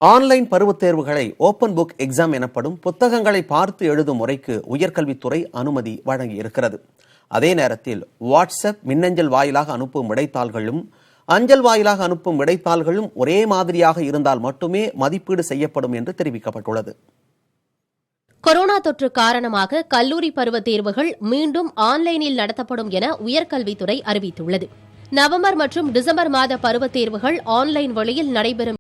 Online பருவத் தேர்வுகளை open book exam எனப்படும் புத்தகங்களை பார்த்து எழுதும் முறைக்கு உயர்கல்வித்துறை அனுமதி வழங்கியிருக்கிறது. அதே நேரத்தில் வாட்ஸ்அப், மின்னஞ்சல் வாயிலாக அனுப்பும் விடைத்தாள்களும் அஞ்சல் வாயிலாக அனுப்பும் விடைத்தாள்களும் ஒரே மாதிரியாக இருந்தால் மட்டுமே மதிப்பீடு செய்யப்படும் என்று தெரிவிக்கப்பட்டுள்ளது. கொரோனா தொற்று காரணமாக கல்லூரி பருவத் தேர்வுகள் மீண்டும் ஆன்லைனில் நடத்தப்படும் என உயர்கல்வித்துறை அறிவித்துள்ளது. நவம்பர் மற்றும் டிசம்பர் மாத பருவத் தேர்வுகள் ஆன்லைன் வழியில் நடைபெறும்.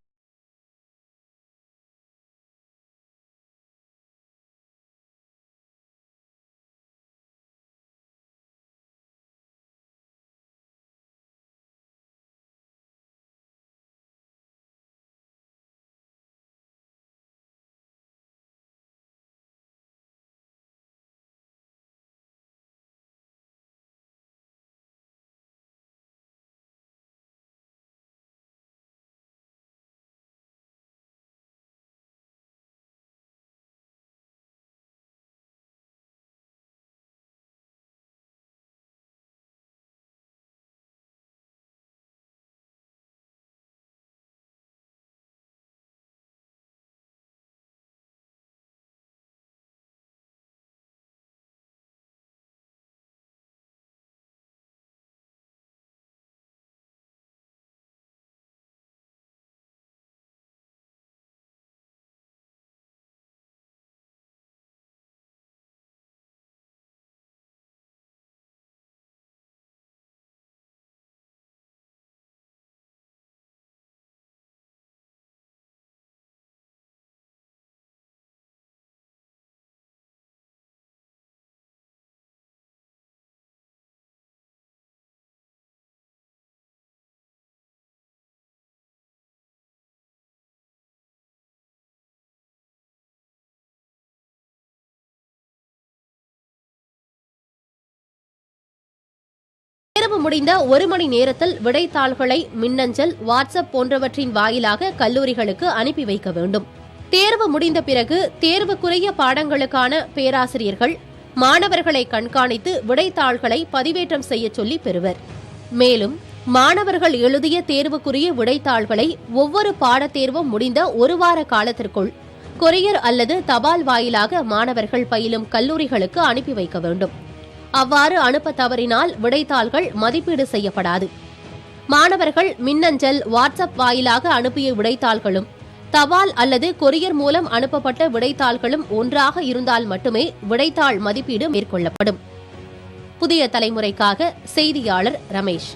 தேர்வு முடிந்த 1 மணி நேரத்தில் விடைத்தாள்களை மின்னஞ்சல், வாட்ஸ்அப் போன்றவற்றின் வாயிலாக கல்லூரிகளுக்கு அனுப்பி வைக்க வேண்டும். தேர்வு முடிந்த பிறகு தேர்வுக்குரிய பாடங்களுக்கான பேராசிரியர்கள் மாணவர்களை கண்காணித்து விடைத்தாள்களை பதிவேற்றம் செய்ய சொல்லி பெறுவர். மேலும் மாணவர்கள் எழுதிய தேர்வுக்குரிய விடைத்தாள்களை ஒவ்வொரு பாடத்தேர்வும் முடிந்த 1 வார காலத்திற்குள் கொரியர் அல்லது தபால் வாயிலாக மாணவர்கள் பயிலும் கல்லூரிகளுக்கு அனுப்பி வைக்க வேண்டும். அவ்வாறு அனுப்ப தவறினால் விடைத்தாள்கள் மதிப்பீடு செய்யப்படாது. மாணவர்கள் மின்னஞ்சல், வாட்ஸ்அப் வாயிலாக அனுப்பிய விடைத்தாள்களும் தபால் அல்லது கொரியர் மூலம் அனுப்பப்பட்ட விடைத்தாள்களும் ஒன்றாக இருந்தால் மட்டுமே விடைத்தாள் மதிப்பீடு மேற்கொள்ளப்படும். புதிய தலைமுறைக்காக செய்தியாளர் ரமேஷ்.